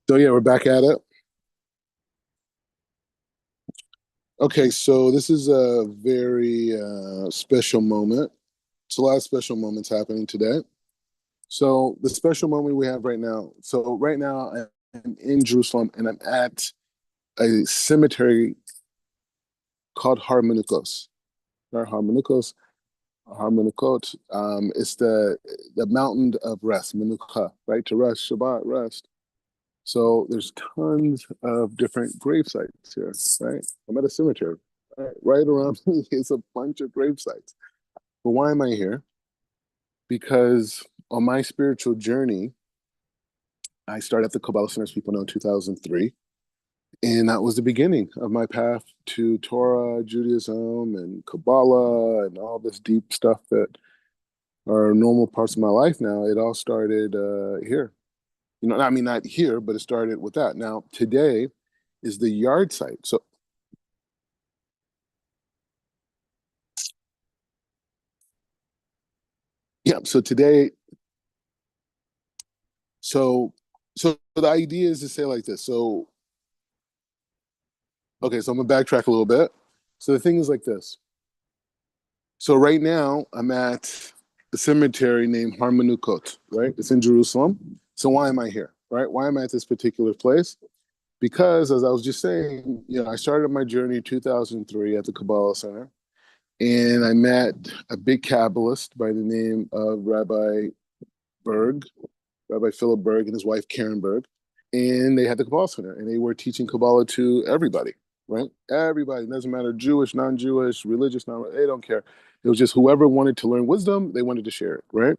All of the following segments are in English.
So yeah, we're back at it. Okay, so this is a very special moment. It's a lot of special moments happening today. So the special moment we have right now. So right now I'm in Jerusalem and I'm at a cemetery called Harmonikos. Not Harmonikos, Harmonikot. It's the mountain of rest, Menucha, right? To rest, Shabbat, rest. So there's tons of different grave sites here, right? I'm at a cemetery. Right around me is a bunch of grave sites. But why am I here? Because on my spiritual journey, I started at the Kabbalah Center, as people know, in 2003. And that was the beginning of my path to Torah, Judaism, and Kabbalah, and all this deep stuff that are normal parts of my life now. It all started here. I mean, not here, but it started with that. Now, today is the yard site. So, yeah, so today, so, so the idea is to say like this. So, okay, so I'm gonna backtrack a little bit. So the thing is like this. So right now I'm at a cemetery named Harmonukot, right? It's in Jerusalem. So why am I here, right? Why am I at this particular place? Because as I was just saying, I started my journey in 2003 at the Kabbalah Center, and I met a big Kabbalist by the name of Berg, Rabbi Philip Berg, and his wife Karen Berg, and they had the Kabbalah Center, and they were teaching Kabbalah to everybody, right? Everybody, it doesn't matter, Jewish, non-Jewish, religious, non, they don't care. It was just whoever wanted to learn wisdom, they wanted to share it, right?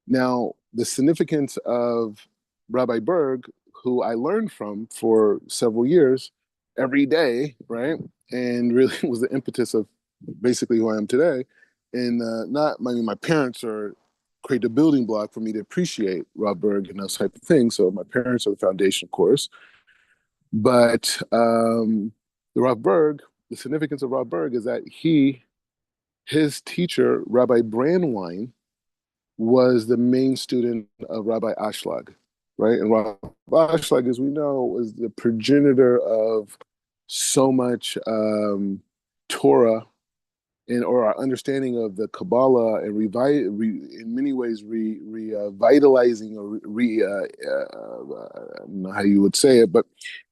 Now, the significance of Rabbi Berg, who I learned from for several years, every day, right, and really was the impetus of basically who I am today. And not, I mean, my parents are create the building block for me to appreciate Rob Berg and those type of things. So my parents are the foundation, of course. But the Rob Berg, the significance of Rob Berg is that his teacher, Rabbi Brandwein, was the main student of Rabbi Ashlag, right? And Rabbi Ashlag, as we know, was the progenitor of so much Torah and or our understanding of the Kabbalah and in many ways revitalizing or I don't know how you would say it, but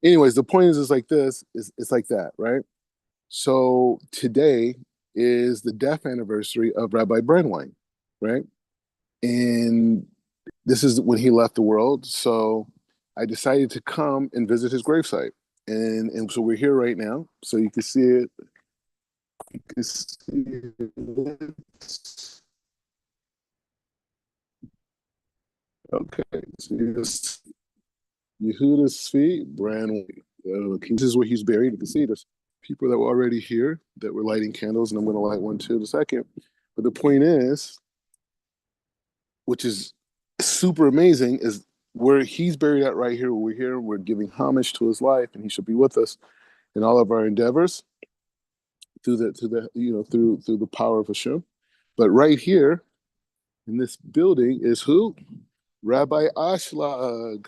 anyways, the point is like this: it's like that, right? So today is the death anniversary of Rabbi Brandwein, right? And this is when he left the world. So I decided to come and visit his gravesite, and so we're here right now, so you can see it. Okay, so this Yehuda Tzvi, Brandwein. This is where he's buried. You can see there's people that were already here that were lighting candles, and I'm going to light one too in a second. But the point is, which is super amazing, is where he's buried at right here. We're here. We're giving homage to his life, and he should be with us in all of our endeavors through through the power of Hashem. But right here in this building is who? Rabbi Ashlag.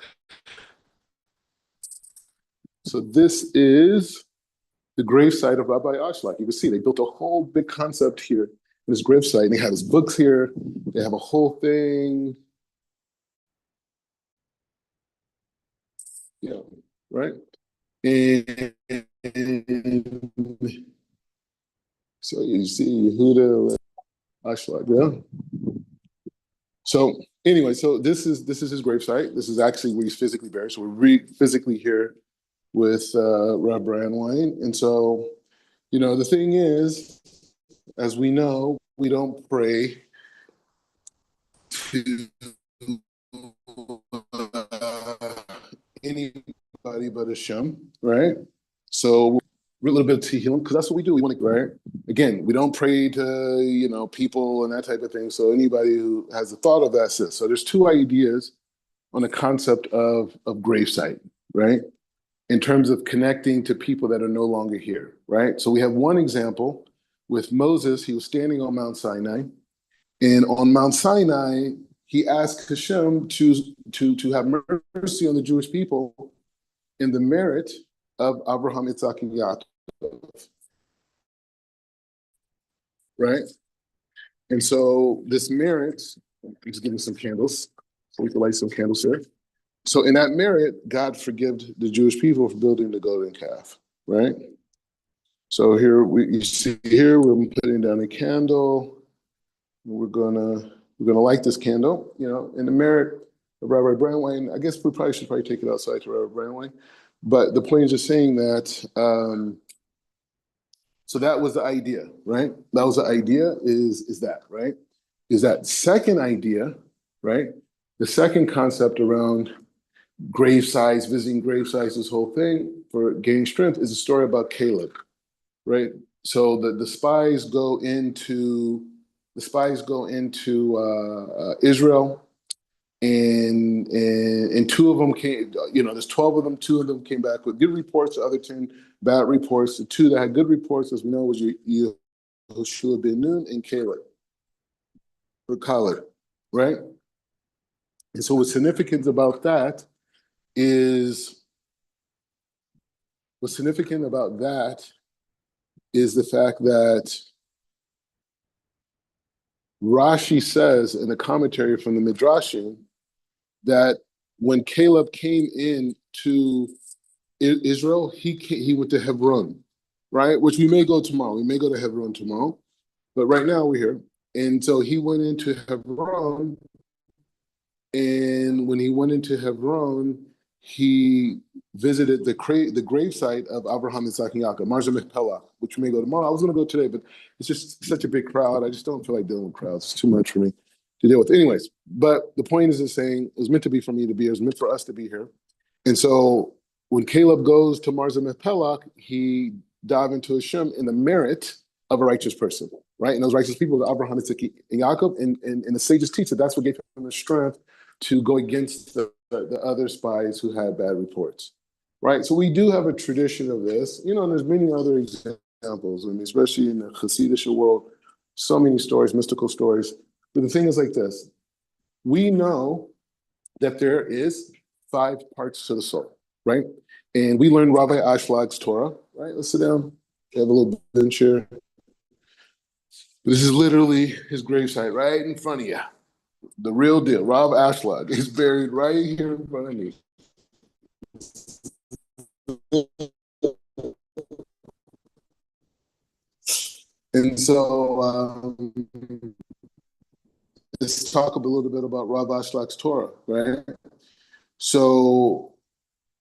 So this is the gravesite of Rabbi Ashlag. You can see they built a whole big concept here in his gravesite. And they have his books here. They have a whole thing. Yeah, right? And so you see Yehuda Ashlag, yeah. So anyway, so this is his gravesite. This is actually where he's physically buried. So we're physically here with Rob Brandwein. And so, the thing is, as we know, we don't pray to anybody but Hashem, right? So a little bit of Tehillim, because that's what we do. We want to, right? Again, we don't pray to, people and that type of thing. So anybody who has the thought of that says. So there's two ideas on the concept of gravesite, right? In terms of connecting to people that are no longer here, right? So we have one example with Moses. He was standing on Mount Sinai, and on Mount Sinai, he asked Hashem to have mercy on the Jewish people in the merit of Abraham, Yitzhak, and Yaakov, right? And so this merit, I'm just giving some candles, so we can light some candles here. So in that merit, God forgave the Jewish people for building the golden calf, right? So here you see here we're putting down a candle. We're gonna light this candle, in the merit of Rabbi Brandwein. I guess we probably should take it outside to Rabbi Brandwein. But the point is just saying that, so that was the idea, right? That was the idea is that, right? Is that second idea, right? The second concept around grave size, visiting grave size, this whole thing for gaining strength is a story about Caleb, right? So the spies go into Israel, and two of them came. There's 12 of them. Two of them came back with good reports. The other 10 bad reports. The two that had good reports, as we know, was Yehoshua ben Nun and Caleb, or Caleb, right? And so what's significant about that is the fact that Rashi says in the commentary from the Midrashim that when Caleb came into Israel, he went to Hebron, right? Which we may go tomorrow. We may go to Hebron tomorrow, but right now we're here. And so he went into Hebron, and when he went into Hebron, he visited the gravesite of Abraham, Yitzhak, and Yaakov, Marza Mechpelah, which we may go tomorrow. I was going to go today, but it's just such a big crowd. I just don't feel like dealing with crowds. It's too much for me to deal with. Anyways, but the point is saying it was meant to be for me to be here. It was meant for us to be here. And so when Caleb goes to Marza Mechpelah, he dives into Hashem in the merit of a righteous person, right? And those righteous people are Abraham, Yitzhak, and Yaakov. And the sages teach that that's what gave him the strength to go against the other spies who had bad reports, right? So we do have a tradition of this, and there's many other examples, especially in the Hasidic world, so many stories, mystical stories. But the thing is like this: we know that there is 5 parts to the soul, right? And we learned Rabbi Ashlag's Torah, right? Let's sit down. We have a little bench here. This is literally his gravesite right in front of you. The real deal. Rob Ashlag is buried right here in front of me. And so let's talk a little bit about Rav Ashlag's Torah, right? So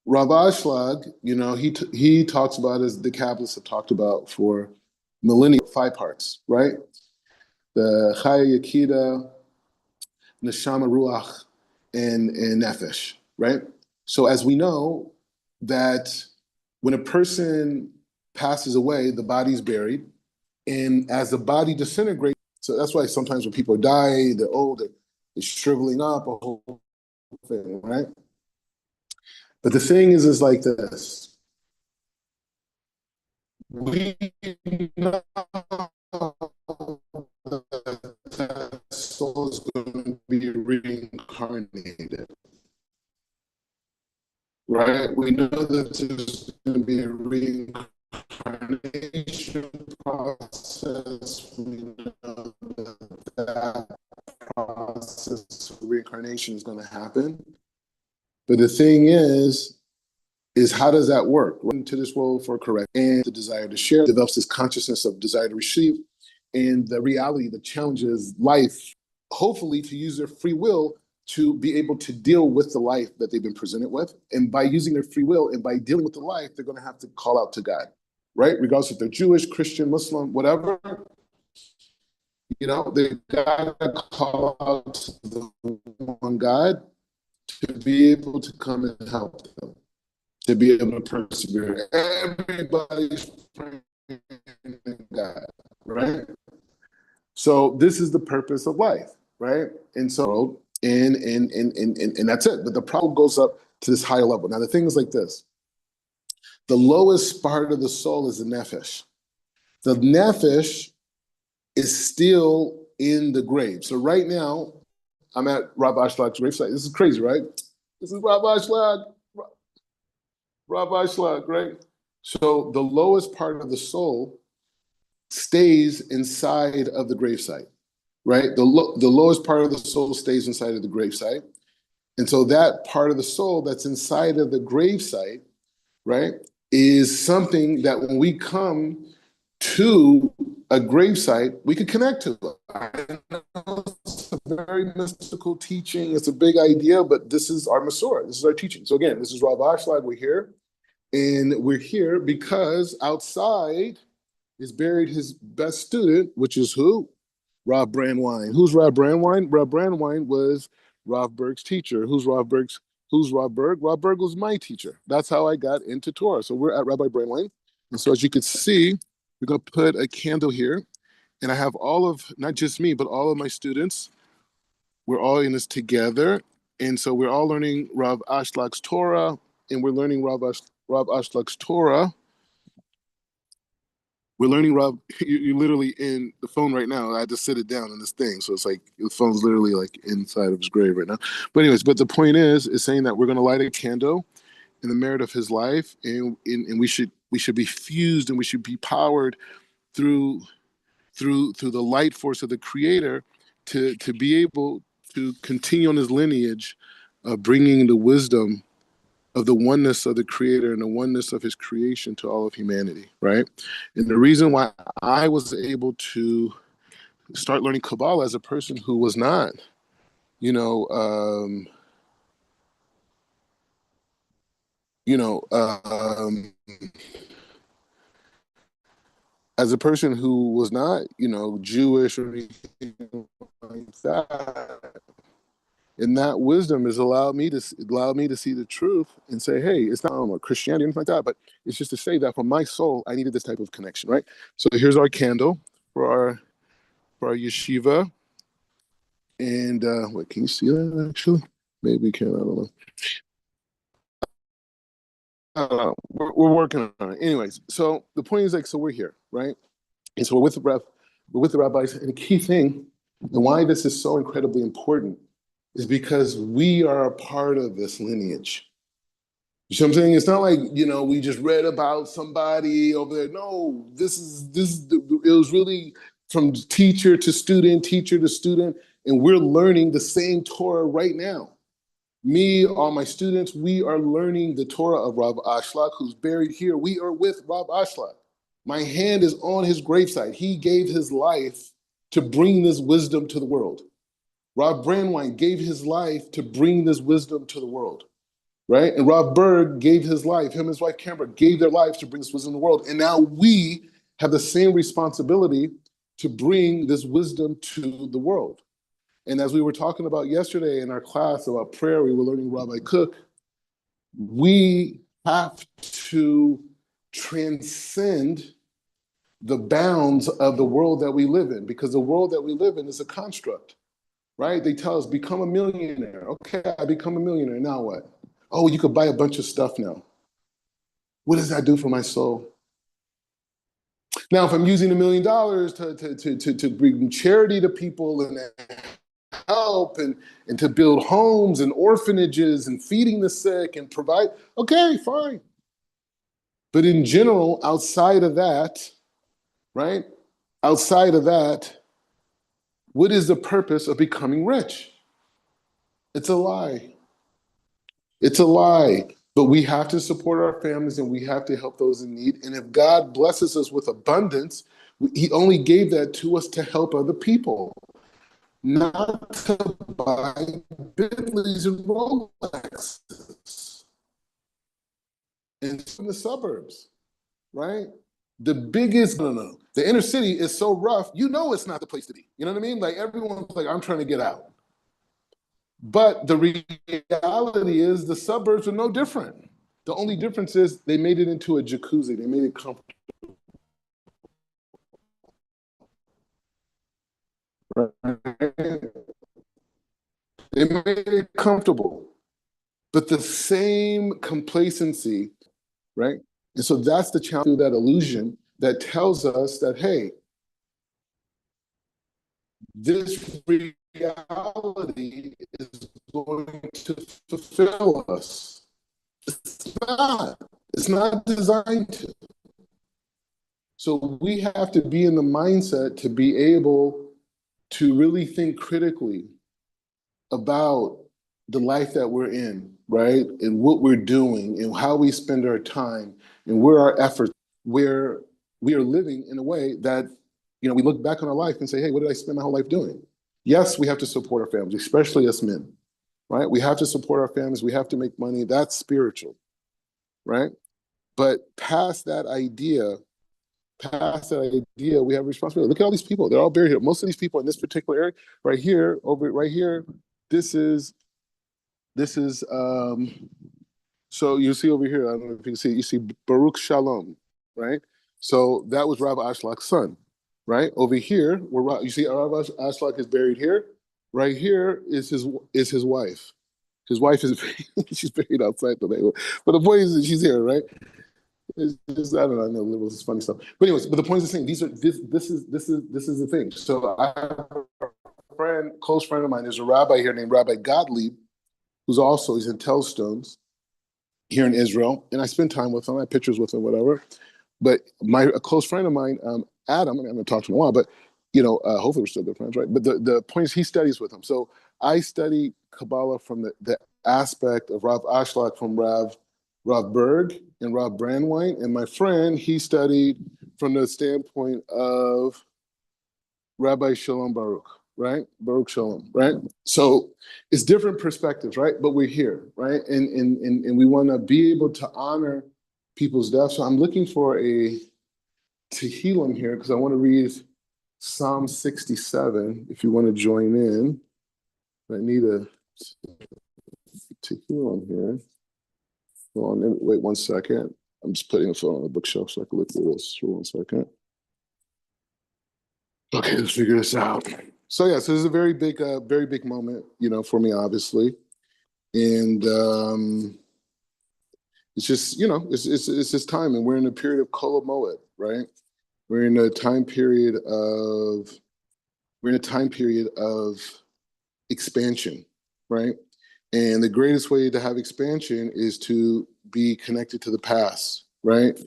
Rav Ashlag, he talks about, as the Kabbalists have talked about for millennia, 5 parts, right? The Chaya Yakida, Neshama, Ruach, and Nefesh, right? So as we know that when a person passes away, the body's buried, and as the body disintegrates, so that's why sometimes when people die, they're old, they're shriveling up, a whole thing, right? But the thing is like this. We know that soul is going to be reincarnated, right? We know that there's going to be a reincarnation process. We know that process of reincarnation is going to happen. But the thing is how does that work? We're into this world for correct, and the desire to share develops this consciousness of desire to receive, and the reality, the challenge is life, hopefully to use their free will to be able to deal with the life that they've been presented with. And by using their free will and by dealing with the life, they're going to have to call out to God, right? Regardless if they're Jewish, Christian, Muslim, whatever, they got to call out to the one God to be able to come and help them, to be able to persevere. Everybody's praying to God, right? So this is the purpose of life, right? And so, and that's it. But the problem goes up to this higher level. Now the thing is like this: the lowest part of the soul is the nefesh. The nefesh is still in the grave. So right now, I'm at Rabbi Ashlag's gravesite. This is crazy, right? This is Rabbi Ashlag. Rabbi Schlag, right? So the lowest part of the soul stays inside of the gravesite, right? The lowest part of the soul stays inside of the gravesite. And so that part of the soul that's inside of the gravesite, right, is something that when we come to a gravesite, we could connect to. I know it's a very mystical teaching. It's a big idea, but this is our Masorah. This is our teaching. So again, this is Rav Ashlag. We're here. And we're here because outside is buried his best student, which is who? Rob Brandwein. Who's Rob Brandwein? Rob Brandwein was Rob Berg's teacher. Who's Rob Berg? Rob Berg was my teacher. That's how I got into Torah. So we're at Rabbi Brandwein. And so as you can see, we're going to put a candle here. And I have all of, not just me, but all of my students. We're all in this together. And so we're all learning Rav Ashlag's Torah, and we're learning Rav Ashlag's Torah. We're learning Rob. You're literally in the phone right now. I had to sit it down in this thing, so it's like the phone's literally like inside of his grave right now. But anyways, but the point is saying that we're going to light a candle in the merit of his life, and we should be fused and we should be powered through the light force of the Creator to be able to continue on his lineage of bringing the wisdom of the oneness of the Creator and the oneness of his creation to all of humanity, right? And the reason why I was able to start learning Kabbalah as a person who was not, you know, as a person who was not, Jewish or anything like that. And that wisdom has allowed me to see the truth and say, hey, it's not about Christianity or anything like that, but it's just to say that for my soul, I needed this type of connection, right? So here's our candle for our yeshiva. And wait, can you see that actually? Maybe you can, I don't know. I don't know. We're working on it. Anyways, so the point is so we're here, right? And so we're with the rabbis, and the key thing, and why this is so incredibly important, is because we are a part of this lineage. You see what I'm saying? It's not like, we just read about somebody over there. No, it was really from teacher to student, and we're learning the same Torah right now. Me, all my students, we are learning the Torah of Rav Ashlag, who's buried here. We are with Rav Ashlag. My hand is on his gravesite. He gave his life to bring this wisdom to the world. Rob Brandwein gave his life to bring this wisdom to the world, right? And Rob Berg gave his life, him and his wife Canberra gave their lives to bring this wisdom to the world. And now we have the same responsibility to bring this wisdom to the world. And as we were talking about yesterday in our class about prayer, we were learning Rabbi Cook, we have to transcend the bounds of the world that we live in, because the world that we live in is a construct, right? They tell us, become a millionaire. Okay, I become a millionaire, now what? Oh, you could buy a bunch of stuff now. What does that do for my soul? Now, if I'm using $1 million to bring charity to people and help and to build homes and orphanages and feeding the sick and provide, okay, fine. But in general, outside of that, right? Outside of that, what is the purpose of becoming rich? It's a lie. It's a lie. But we have to support our families and we have to help those in need. And if God blesses us with abundance, he only gave that to us to help other people, not to buy Bentleys and Rolexes. And from the suburbs, right? The biggest, the inner city is so rough, it's not the place to be. You know what I mean? Like everyone's like, I'm trying to get out. But the reality is the suburbs are no different. The only difference is they made it into a jacuzzi. They made it comfortable. Right? They made it comfortable. But the same complacency, right? And so that's the challenge, that illusion that tells us that, hey, this reality is going to fulfill us. It's not. It's not designed to. So we have to be in the mindset to be able to really think critically about the life that we're in, right? And what we're doing and how we spend our time and where our efforts, where we are living in a way that, we look back on our life and say, hey, what did I spend my whole life doing? Yes, we have to support our families, especially us men, right? We have to support our families. We have to make money. That's spiritual, right? But past that idea, we have responsibility. Look at all these people. They're all buried here. Most of these people in this particular area, right here, this is so you see over here, I don't know if you can see, you see Baruch Shalom, right? So that was Rabbi Ashlak's son, right? Over here, where you see Rabbi Ashlak is buried here. Right here is his wife. His wife is she's buried outside the neighborhood. But the point is that she's here, right? It's just, I don't know, I know liberals is funny stuff. But anyways, but the point is the thing, this is the thing. So I have a close friend of mine, there's a rabbi here named Rabbi Gottlieb, he's in Telstones here in Israel, and I spend time with him. I have pictures with him, whatever. But a close friend of mine, Adam, I haven't talked to him in a while, but hopefully we're still good friends, right? But the point is, he studies with him. So I study Kabbalah from the aspect of Rav Ashlak from Rav Berg and Rav Brandwein, and my friend, he studied from the standpoint of Rabbi Shalom Baruch, right? Baruch Shalom, right? So it's different perspectives, right? But we're here, right? And we want to be able to honor people's deaths. So I'm looking for a Tehillim here because I want to read Psalm 67. If you want to join in, I need a Tehillim here. Hold on, wait 1 second. I'm just putting the phone on the bookshelf so I can look at this for 1 second. Okay, let's figure this out. So yeah, so this is a very big moment, for me, obviously, and it's just, it's this time, and we're in a period of Chol HaMoed, right? We're in a time period of expansion, right? And the greatest way to have expansion is to be connected to the past, right?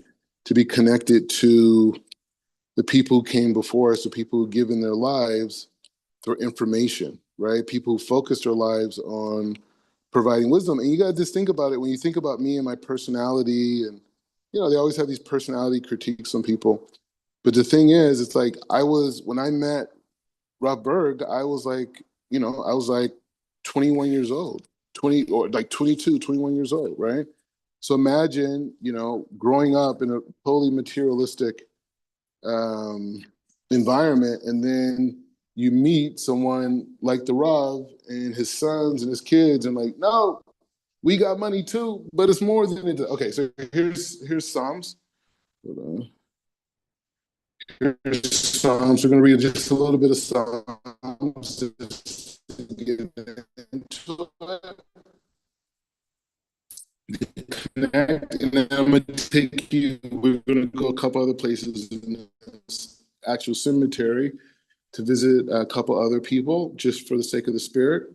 To be connected to the people who came before us, the people who've given their lives for information, right? People who focused their lives on providing wisdom. And you got to just think about it when you think about me and my personality, and they always have these personality critiques on people. But the thing is, it's like when I met Rob Berg, I was like 21 years old, 20 or like 22, 21 years old, right? So imagine, growing up in a totally materialistic environment, and then you meet someone like the Rav and his sons and his kids, and like, no, we got money too, but it's more than it. Okay, so here's Psalms. Hold on. Here's Psalms. We're gonna read just a little bit of Psalms to get into it. And then I'm going to take you, we're going to go a couple other places in this actual cemetery to visit a couple other people just for the sake of the spirit.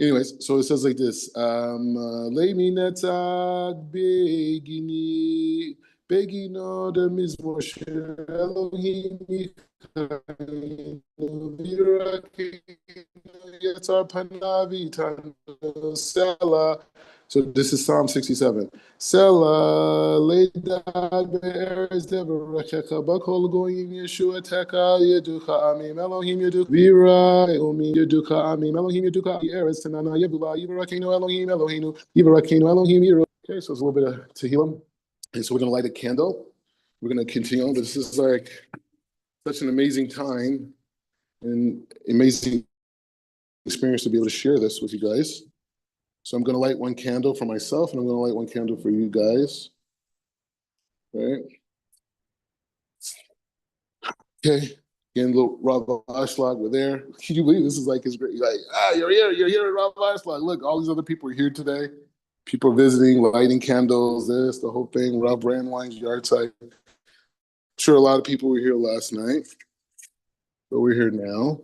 Anyways, so it says like this, Leimi netzach begino de mizmor shel Elohim yikainu v'yirakeinu yetzar panav yitanu Selah. So this is Psalm 67. Selah leidad be'eretz devarechecha b'kol goyim Yeshua teka yeducha amim Elohim yeducha v'yira umi yeducha amim Elohim yeducha eretz tanana yevula yivarakeinu Elohim Eloheinu yivarakeinu Elohim yiro. Okay, so it's a little bit of Tehillim. And so we're going to light a candle. We're going to continue on. But this is like such an amazing time and amazing experience to be able to share this with you guys. So I'm going to light one candle for myself, and I'm going to light one candle for you guys. Right? Okay. Again, little Rav Ashlag, we're there. Can you believe this is like his great? Like, you're here, Rav Ashlag. Look, all these other people are here today. People are visiting, lighting candles, the whole thing. Rob Brandwein's yard site. I'm sure a lot of people were here last night, but we're here now.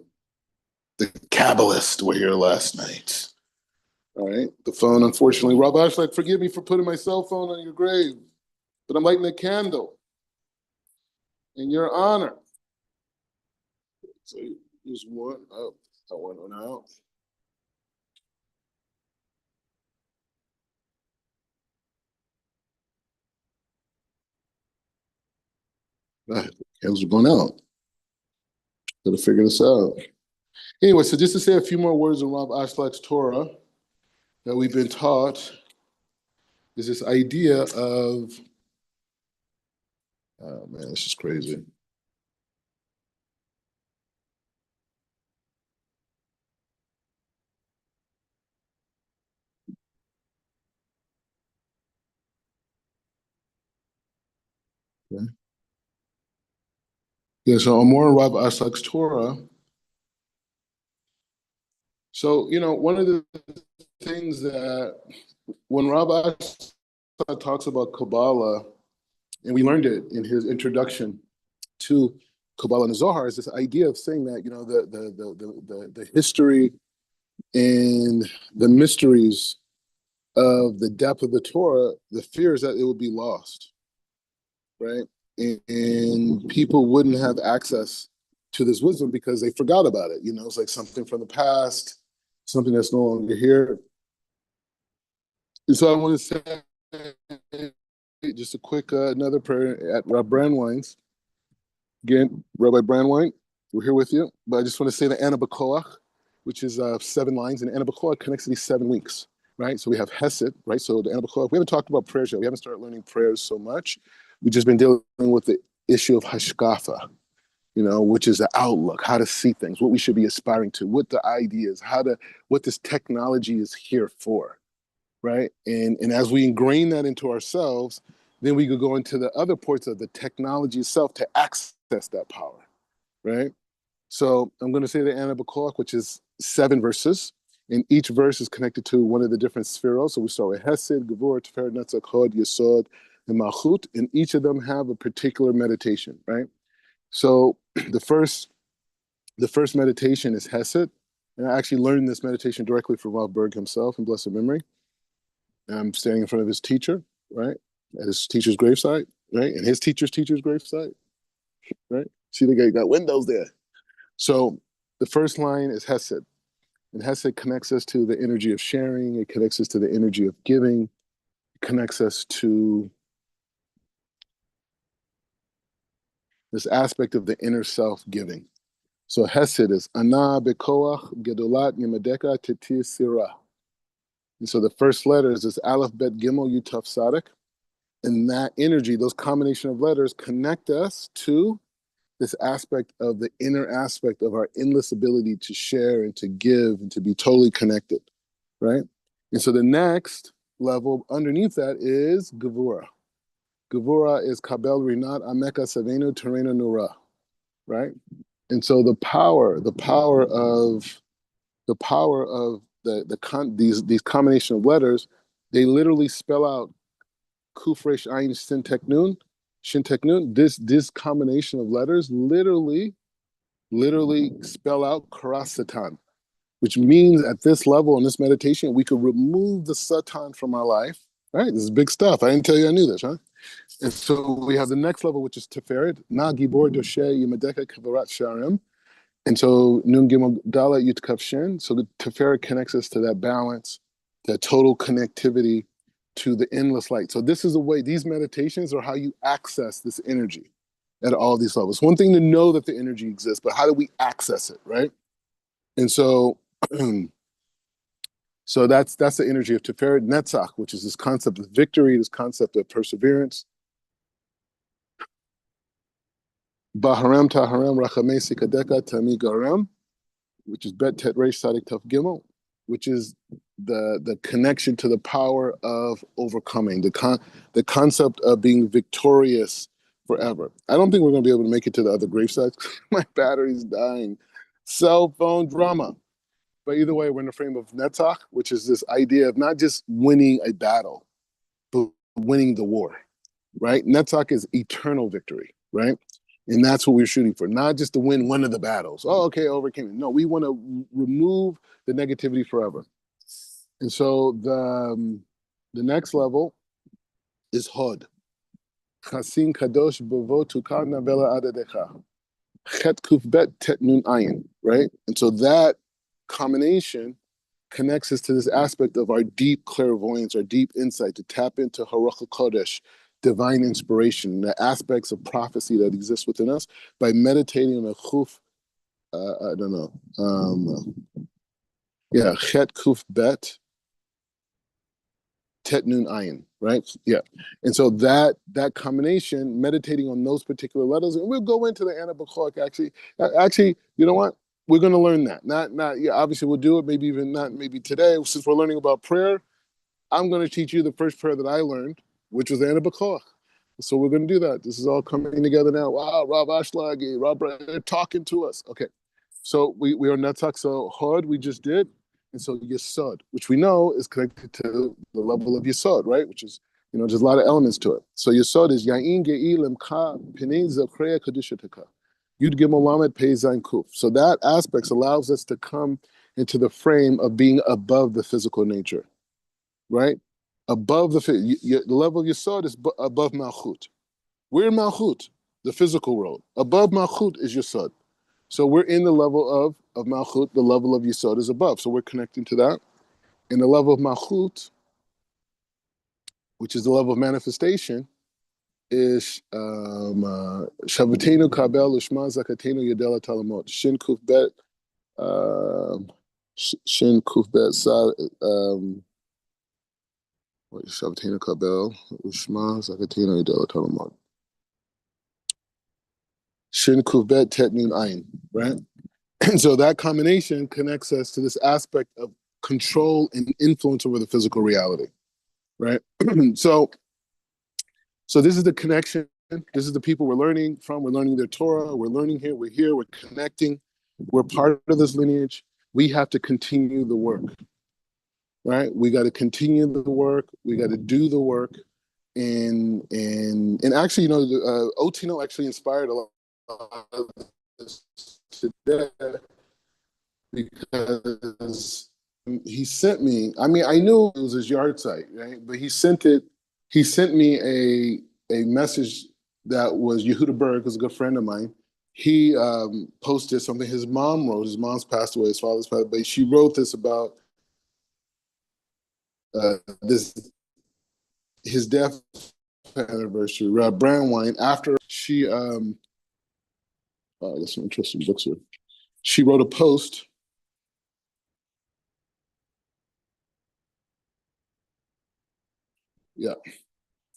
The Kabbalists were here last night. All right. The phone, unfortunately. Rob Ashlag, forgive me for putting my cell phone on your grave. but I'm lighting a candle in your honor. So use one up, that one out. Candles are going out. Gotta figure this out. Anyway, so just to say a few more words on Rav Ashlag's Torah that we've been taught is this idea of, oh man, this is crazy. Okay. Yeah, so I'm more in Rav Ashlag's Torah. So, one of the things that when Rav Ashlag talks about Kabbalah, and we learned it in his introduction to Kabbalah and the Zohar, is this idea of saying that, the history and the mysteries of the depth of the Torah, the fear is that it will be lost, right? And people wouldn't have access to this wisdom because they forgot about it. It's like something from the past, something that's no longer here. And so I want to say just a quick another prayer at Rabbi Brandwein's. Again, Rabbi Brandwein, we're here with you. But I just want to say the Ana B'Koach, which is 7 lines, and Ana B'Koach connects to these 7 weeks, right? So we have Hesed, right? So the Ana B'Koach, we haven't talked about prayers yet. We haven't started learning prayers so much. We've just been dealing with the issue of Hashkafa, which is the outlook, how to see things, what we should be aspiring to, what the idea is, what this technology is here for, right? And as we ingrain that into ourselves, then we could go into the other parts of the technology itself to access that power, right? So I'm going to say the Ana B'Koach, which is 7 verses, and each verse is connected to one of the different spheros. So we start with Hesed, Gevurah, Tiferet, Netzach, Hod, Yesod, and Malchut, and each of them have a particular meditation, right? So the first meditation is Hesed, and I actually learned this meditation directly from Rav Berg himself in blessed memory. And I'm standing in front of his teacher, right, at his teacher's gravesite, right, and his teacher's gravesite, right? See, they got windows there. So the first line is Hesed, and Hesed connects us to the energy of sharing. It connects us to the energy of giving. It connects us to this aspect of the inner self giving. So Hesed is Ana Bekoach Gedolat Yemedeka Titir Sirah. And so the first letter is this Aleph Bet Gimel Yutaf Sadik. And that energy, those combination of letters connect us to this aspect of the inner aspect of our endless ability to share and to give and to be totally connected, right? And so the next level underneath that is Gevurah. Gevurah is Kabel Rinat Ameka Savenu Terena Nura, right? And so the power of these combination of letters, they literally spell out Kuf Resh Ayin Sin Tek Nun, Shin Tek Nun. This combination of letters literally spell out Karas Satan, which means at this level in this meditation we could remove the Satan from our life. Right, this is big stuff. I didn't tell you I knew this, huh? And so we have the next level, which is Tiferet, Na Gibor Doshe Yimedeka Kavarat Sharim. And so Nun Gimel Dala Yutkaf Shin. So the Tiferet connects us to that balance, that total connectivity to the endless light. So this is the way, these meditations are how you access this energy at all these levels. One thing to know that the energy exists, but how do we access it, right? And so so that's the energy of Tiferet. Netzach, which is this concept of victory, this concept of perseverance. Baharam Taharam Rachamei Sikadeka Tami Garam, which is Bet Tet Resh Sadik Taf Gimel, which is the connection to the power of overcoming, the concept of being victorious forever. I don't think we're going to be able to make it to the other gravesites. My battery's dying. Cell phone drama. But either way, we're in the frame of Netzach, which is this idea of not just winning a battle, but winning the war, right? Netzach is eternal victory, right? And that's what we're shooting for, not just to win one of the battles. Oh, okay, overcame it. No, we want to remove the negativity forever. And so the next level is Hod. Chasin kadosh bovo tukana vela adadecha. Chet kuf bet tet nun ayin, right? And so that combination connects us to this aspect of our deep clairvoyance, our deep insight, to tap into Haruch HaKodesh, divine inspiration, the aspects of prophecy that exist within us by meditating on a chuf, I don't know, chet kuf bet tet nun ayin, right? Yeah. And so that combination, meditating on those particular letters, and we'll go into the Anna B'chok actually. Actually, you know what? We're going to learn that. Not. Yeah. Obviously, we'll do it. Maybe even not. Maybe today, since we're learning about prayer, I'm going to teach you the first prayer that I learned, which was the Anna B'chok. So we're going to do that. This is all coming together now. Wow, Rob Ashlagi, Rob, they're talking to us. Okay. So we are Netzach. So Hod we just did. And so Yesod, which we know is connected to the level of Yesod, right? Which is, there's a lot of elements to it. So Yesod is Ya'in Ge'ilim Ka Pinei Zakreya Kadishataka. Yud Gimel Lamed Pei Zayin Kuf. So that aspect allows us to come into the frame of being above the physical nature, right? Above the level of Yesod is above Malchut. We're in Malchut, the physical world. Above Malchut is Yesod. So we're in the level of Malchut, the level of Yesod is above. So we're connecting to that. In the level of Malchut, which is the level of manifestation, is Shavatenu Kabel Ushma Zakatenu Yadela Talamot. Shin Kuf Bet, Shin Kuf Bet Shavatenu Kabel Ushma Zakatenu Yadela Talamot. Shin Kuf Bet Tet Nun Ayin, right? And so that combination connects us to this aspect of control and influence over the physical reality, right? So this is the connection. This is the people we're learning from. We're learning their Torah. We're learning here. We're connecting. We're part of this lineage. We have to continue the work, right? We got to continue the work. We got to do the work. And actually, Otino actually inspired a lot of this today, because he sent me, I mean, I knew it was his yard site, right? But he sent me a message that was Yehuda Berg, who's a good friend of mine. He posted something his mom wrote. His mom's passed away, his father's passed away, but she wrote this about his death anniversary, Brandwein, after she, there's some interesting books here. She wrote a post. Yeah.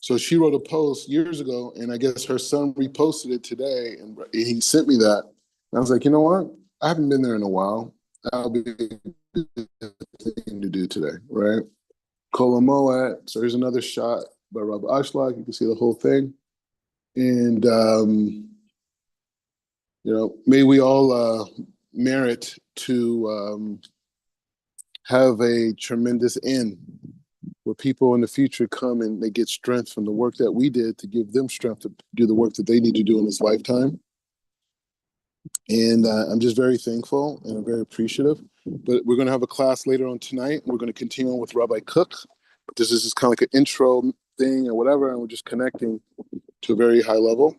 So she wrote a post years ago, and I guess her son reposted it today, and he sent me that. And I was like, you know what? I haven't been there in a while. That'll be a good thing to do today, right? Chol HaMoed. So here's another shot by Rabbi Ashlag. You can see the whole thing. And, may we all merit to have a tremendous end, where people in the future come and they get strength from the work that we did to give them strength to do the work that they need to do in this lifetime. And I'm just very thankful and I'm very appreciative. But we're going to have a class later on tonight. We're going to continue on with Rabbi Cook. This is just kind of like an intro thing or whatever, and we're just connecting to a very high level.